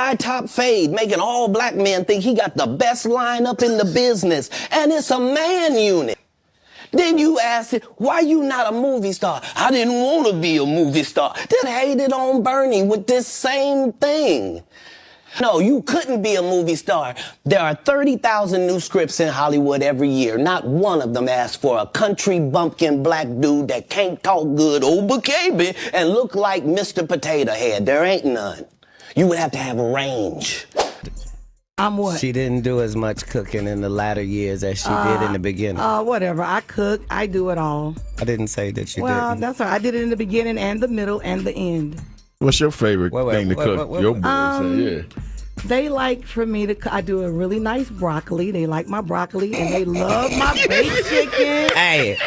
high top fade, making all black men think he got the best lineup in the business. And it's a man unit. Then you ask it, why you not a movie star? I didn't want to be a movie star. Then hated on Bernie with this same thing. No, you couldn't be a movie star. There are 30,000 new scripts in Hollywood every year. Not one of them asks for a country bumpkin black dude that can't talk good Obukabe and look like Mr. Potato Head. There ain't none. You would have to have range. I'm what? She didn't do as much cooking in the latter years as she did in the beginning. Whatever. I cook. I do it all. I didn't say that you didn't. Well, that's all right. I did it in the beginning and the middle and the end. What's your favorite thing to cook? Your boys say, yeah. They like for me to. I do a really nice broccoli. They like my broccoli and they love my baked chicken. Hey,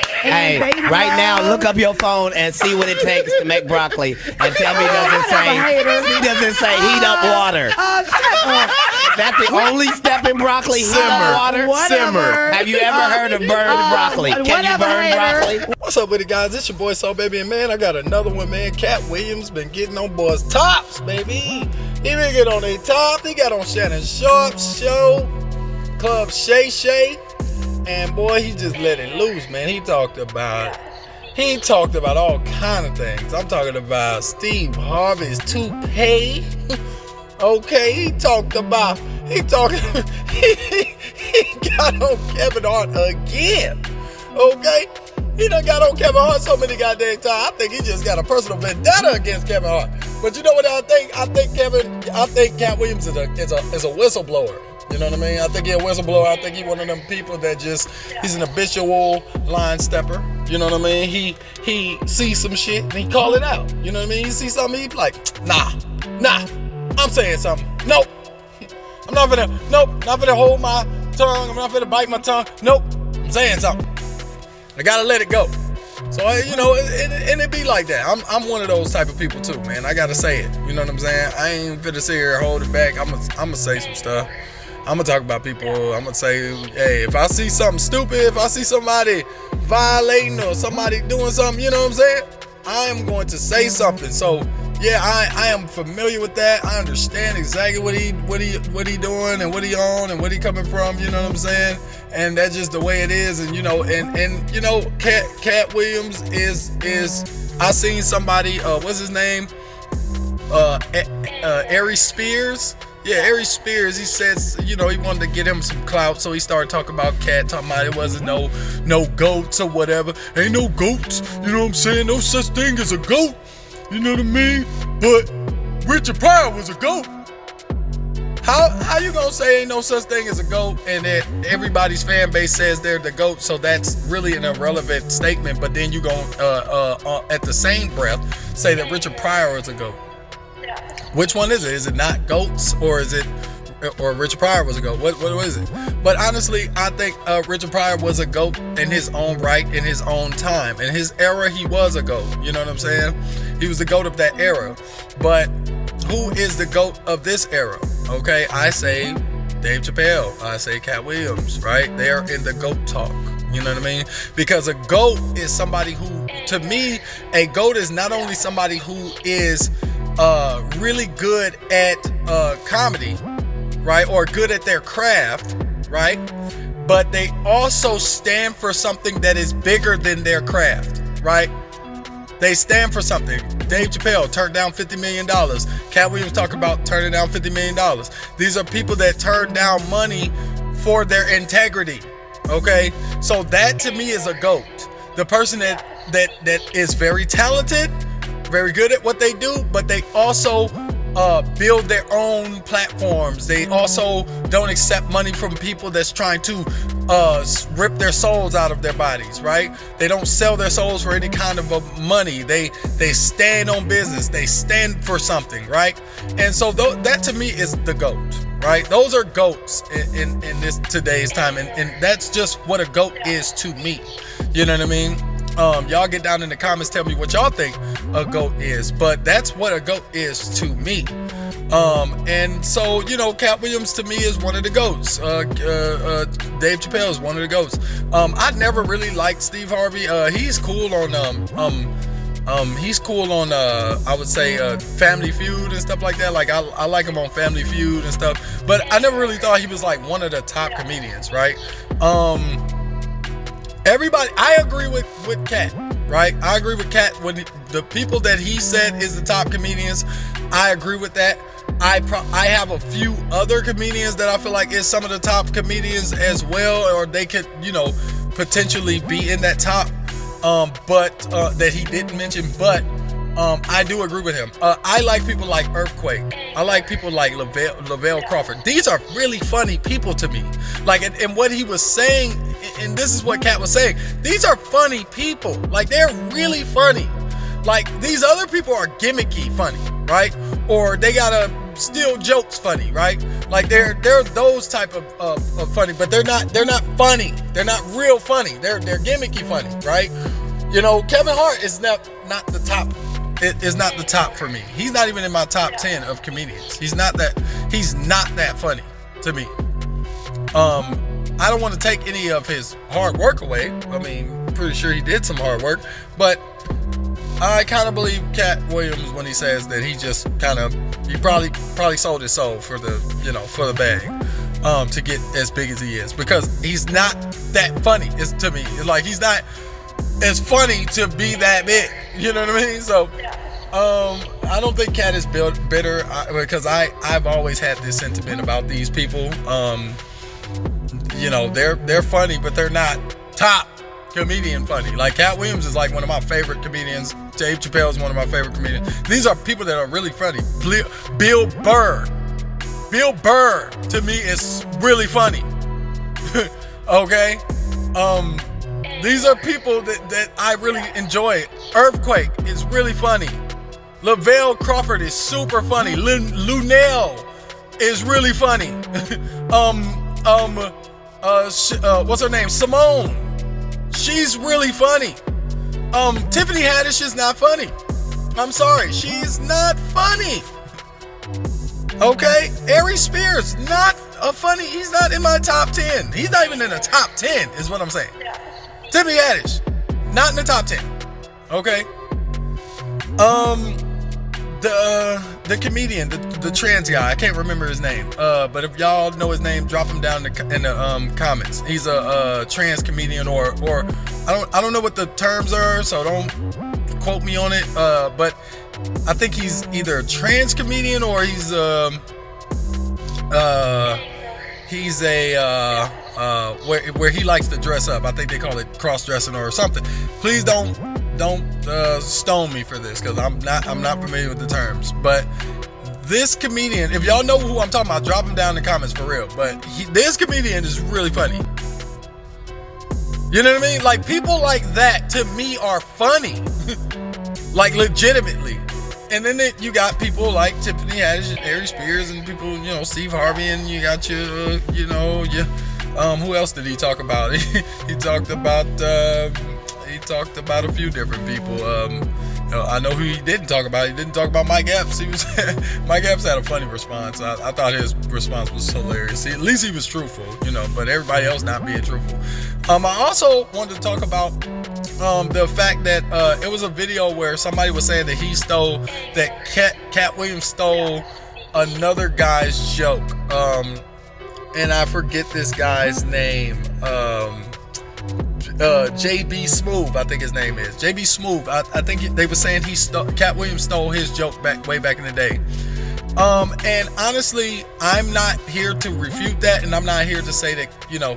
right now, look up your phone and see what it takes to make broccoli, and tell me he doesn't say heat up water. Is that the only step in broccoli? Heat up water. Simmer. Have you ever heard of burned broccoli? Can you burn broccoli? What's up with it, guys? It's your boy Soul Baby, and man, I got another one, man. Katt Williams been getting on boys' tops, baby. He been getting on their top. He got on Shannon Sharp's show, Club Shay Shay, and boy, he just let it loose, man. He talked about all kind of things. I'm talking about Steve Harvey's toupee. Okay, he got on Kevin Hart again. Okay, he done got on Kevin Hart so many goddamn times. I think he just got a personal vendetta against Kevin Hart. But you know what I think? I think Katt Williams is a whistleblower. You know what I mean? I think he's a whistleblower. I think he's one of them people that he's an habitual line stepper. You know what I mean? He sees some shit and he call it out. You know what I mean? He sees something, he's like, nah, I'm saying something. Nope. I'm not gonna hold my tongue. I'm not gonna bite my tongue. Nope. I'm saying something. I gotta let it go. So, you know, and it be like that. I'm one of those type of people too, man. I gotta say it. You know what I'm saying? I ain't finna sit here and hold it back. I'm gonna say some stuff. I'm gonna talk about people. I'm gonna say, hey, if I see something stupid, if I see somebody violating or somebody doing something, you know what I'm saying? I am going to say something. So, yeah, I am familiar with that. I understand exactly what he doing and what he on and what he coming from. You know what I'm saying? And that's just the way it is. And you know, and you know, Katt Williams is I seen somebody. What's his name? Ari Spears. Yeah, Ari Spears, he says, you know, he wanted to get him some clout, so he started talking about Katt, talking about it wasn't no goats or whatever. Ain't no goats, you know what I'm saying? No such thing as a goat, you know what I mean? But Richard Pryor was a goat. How you gonna say ain't no such thing as a goat and that everybody's fan base says they're the goat, so that's really an irrelevant statement, but then you gonna, at the same breath, say that Richard Pryor is a goat. Which one is it? Is it not goats, or is it, or Richard Pryor was a goat? What is it? But honestly, I think Richard Pryor was a goat in his own right, in his own time. In his era, he was a goat. You know what I'm saying? He was the goat of that era. But who is the goat of this era? Okay, I say Dave Chappelle. I say Katt Williams, right? They're in the GOAT talk. You know what I mean? Because a GOAT is somebody who, to me, a GOAT is not only somebody who is really good at comedy, right? Or good at their craft, right? But they also stand for something that is bigger than their craft, right? They stand for something. Dave Chappelle turned down $50 million. Katt Williams talked about turning down $50 million. These are people that turn down money for their integrity, okay? So that to me is a GOAT. The person that is very talented, very good at what they do, but they also build their own platforms. They also don't accept money from people that's trying to rip their souls out of their bodies, right? They don't sell their souls for any kind of money. They stand on business. They stand for something, right? And so that to me is the GOAT, right? Those are GOATs in this today's time, and that's just what a GOAT is to me. You know what I mean? Y'all get down in the comments, tell me what y'all think a GOAT is, but that's what a GOAT is to me. And so, you know, Katt Williams to me is one of the GOATs. Dave Chappelle is one of the GOATs. I never really liked Steve Harvey. He's cool on He's cool on I would say Family Feud and stuff like that. Like I like him on Family Feud and stuff, but I never really thought he was like one of the top comedians, right? Everybody, I agree with Katt, right? I agree with Katt when the people that he said is the top comedians. I agree with that. I have a few other comedians that I feel like is some of the top comedians as well, or they could, you know, potentially be in that top. But that he didn't mention, but I do agree with him. I like people like Earthquake. I like people like Lavelle Crawford. These are really funny people to me. Like, and what he was saying, and this is what Katt was saying, these are funny people. Like, they're really funny. Like, these other people are gimmicky funny, right? Or they gotta steal jokes funny, right? Like, they're those type of funny, but they're not funny. They're not real funny. They're gimmicky funny, right? You know, Kevin Hart is not the top. It is not the top for me. He's not even in my top 10 of comedians. He's not that funny to me. I don't want to take any of his hard work away. I mean, pretty sure he did some hard work, but I kind of believe Katt Williams when he says that he probably sold his soul for the bag, to get as big as he is, because he's not that funny. It's, to me, it's like he's not as funny to be that big. You know what I mean? So, I don't think Katt is bitter, because I've always had this sentiment about these people. You know, they're funny, but they're not top comedian funny. Like, Katt Williams is like one of my favorite comedians. Dave Chappelle is one of my favorite comedians. These are people that are really funny. Bill Burr to me is really funny. Okay? These are people that I really enjoy. Earthquake is really funny. Lavelle Crawford is super funny. Lunel is really funny. What's her name? Simone. She's really funny. Tiffany Haddish is not funny. I'm sorry, she's not funny. Okay, Ari Spears, not a funny. He's not in my top 10. He's not even in the top 10, is what I'm saying. Tiffany Haddish, not in the top 10. Okay. The comedian, the trans guy, I can't remember his name. But if y'all know his name, drop him down in the comments. He's a trans comedian, or I don't know what the terms are, so don't quote me on it. But I think he's either a trans comedian or he's a where he likes to dress up. I think they call it cross-dressing or something. Please don't stone me for this, because I'm not familiar with the terms. But this comedian, if y'all know who I'm talking about, drop him down in the comments for real. But this comedian is really funny. You know what I mean? Like, people like that to me are funny. Like, legitimately. And then you got people like Tiffany Haddish and Ari Spears and people, you know, Steve Harvey, and you got your who else did he talk about? He talked about a few different people. I know who he didn't talk about. He didn't talk about Mike Epps. Mike Epps had a funny response. I thought his response was hilarious. At least he was truthful, you know, but everybody else not being truthful. I also wanted to talk about the fact that it was a video where somebody was saying that Katt Williams stole another guy's joke. And I forget this guy's name. JB Smoove, I think his name is. JB Smoove. I think they were saying Katt Williams stole his joke way back in the day. And honestly, I'm not here to refute that, and I'm not here to say that, you know,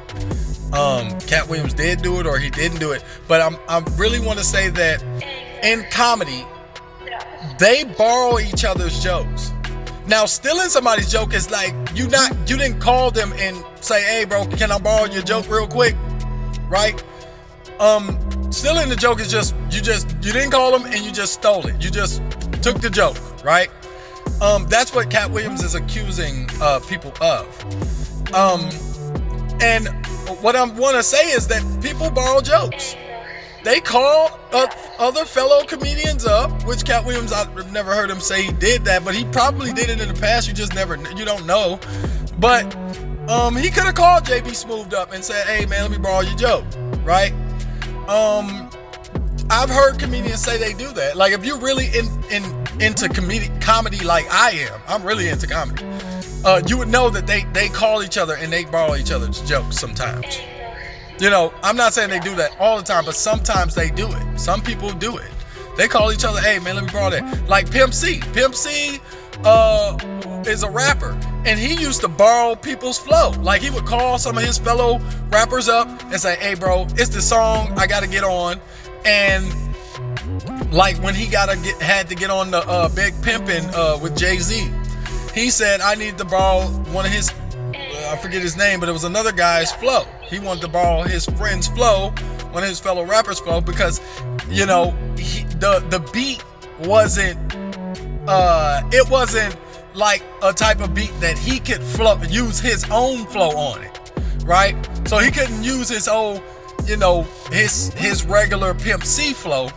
Katt Williams did do it or he didn't do it. But I really want to say that in comedy, they borrow each other's jokes. Now, stealing somebody's joke is like you didn't call them and say, "Hey, bro, can I borrow your joke real quick?" Right? Stealing the joke is just you didn't call them and you just stole it. You just took the joke, right? That's what Katt Williams is accusing people of. And what I want to say is that people borrow jokes. They call other fellow comedians up, which Katt Williams, I've never heard him say he did that, but he probably did it in the past. You don't know. But he could have called JB Smoove up and said, "Hey man, let me borrow your joke," right? I've heard comedians say they do that. Like, if you're really into comedy like I am, I'm really into comedy. You would know that they call each other and they borrow each other's jokes sometimes. You know, I'm not saying they do that all the time, but sometimes they do it. Some people do it. They call each other, hey man, let me borrow that. Like Pimp C. Pimp C is a rapper, and he used to borrow people's flow. Like, he would call some of his fellow rappers up and say, hey bro, it's the song I gotta get on. And like when he had to get on the Big Pimpin' with Jay-Z, he said, I need to borrow one of his, I forget his name, but it was another guy's flow. He wanted to borrow his friend's flow, one of his fellow rappers' flow, because, you know, the beat wasn't, it wasn't like a type of beat that he could use his own flow on it, right? So he couldn't use his own, you know, his regular Pimp C flow.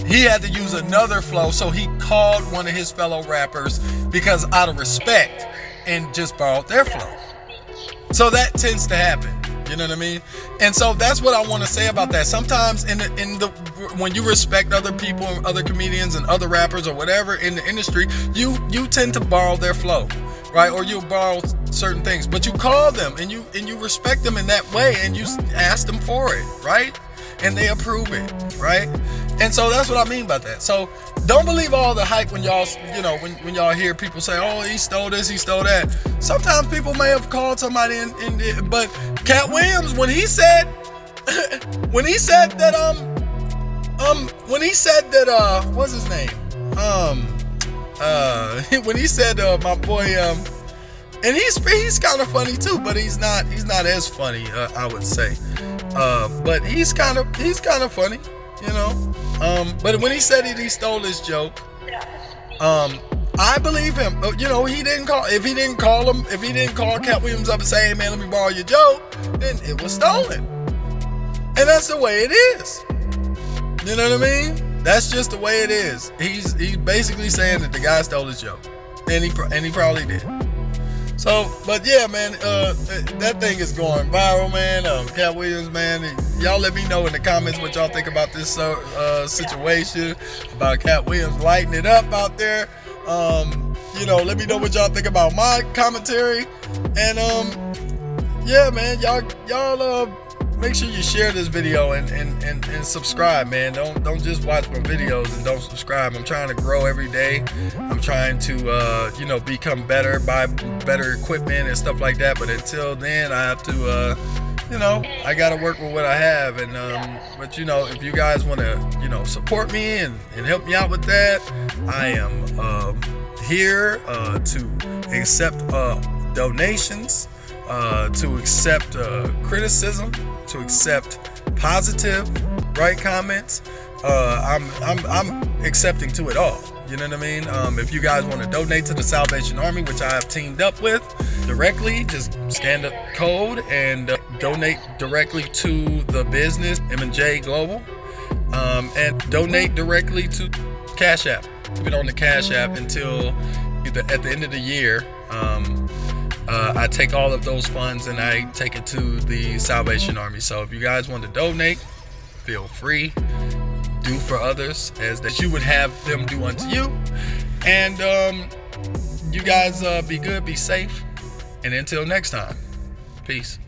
He had to use another flow, so he called one of his fellow rappers because out of respect, and just borrowed their flow. So that tends to happen, you know what I mean? And so that's what I want to say about that. Sometimes when you respect other people and other comedians and other rappers or whatever in the industry, you tend to borrow their flow, right? Or you borrow certain things, but you call them and you respect them in that way, and you ask them for it, right? And they approve it, right? And so that's what I mean by that. So don't believe all the hype when y'all, you know, when y'all hear people say, oh, he stole this, he stole that. Sometimes people may have called somebody but Katt Williams, when he said when he said that what's his name? When he said my boy and he's kind of funny too, but he's not as funny, I would say. But he's kind of funny, you know. But when he said he stole his joke, I believe him. You know, if he didn't call Katt Williams up and say, hey man, let me borrow your joke, then it was stolen. And that's the way it is. You know what I mean? That's just the way it is. He's basically saying that the guy stole his joke, and he probably did. So, but yeah, man, that thing is going viral, man. Katt Williams, man, y'all let me know in the comments what y'all think about this situation, about Katt Williams lighting it up out there. You know, let me know what y'all think about my commentary. And yeah, man, y'all make sure you share this video and subscribe, man. Don't just watch my videos and don't subscribe. I'm trying to grow every day. I'm trying to you know, become better, buy better equipment and stuff like that. But until then, I have to you know, I gotta work with what I have. And but you know, if you guys want to, you know, support me and help me out with that, I am here to accept donations, to accept criticism, to accept positive, right comments. I'm accepting to it all. You know what I mean? If you guys want to donate to the Salvation Army, which I have teamed up with directly, just scan the code and donate directly to the business M&J Global, and donate directly to Cash App. Keep it on the Cash App until at the end of the year. I take all of those funds and I take it to the Salvation Army. So if you guys want to donate, feel free. Do for others as that you would have them do unto you. And you guys be good, be safe, and until next time, peace.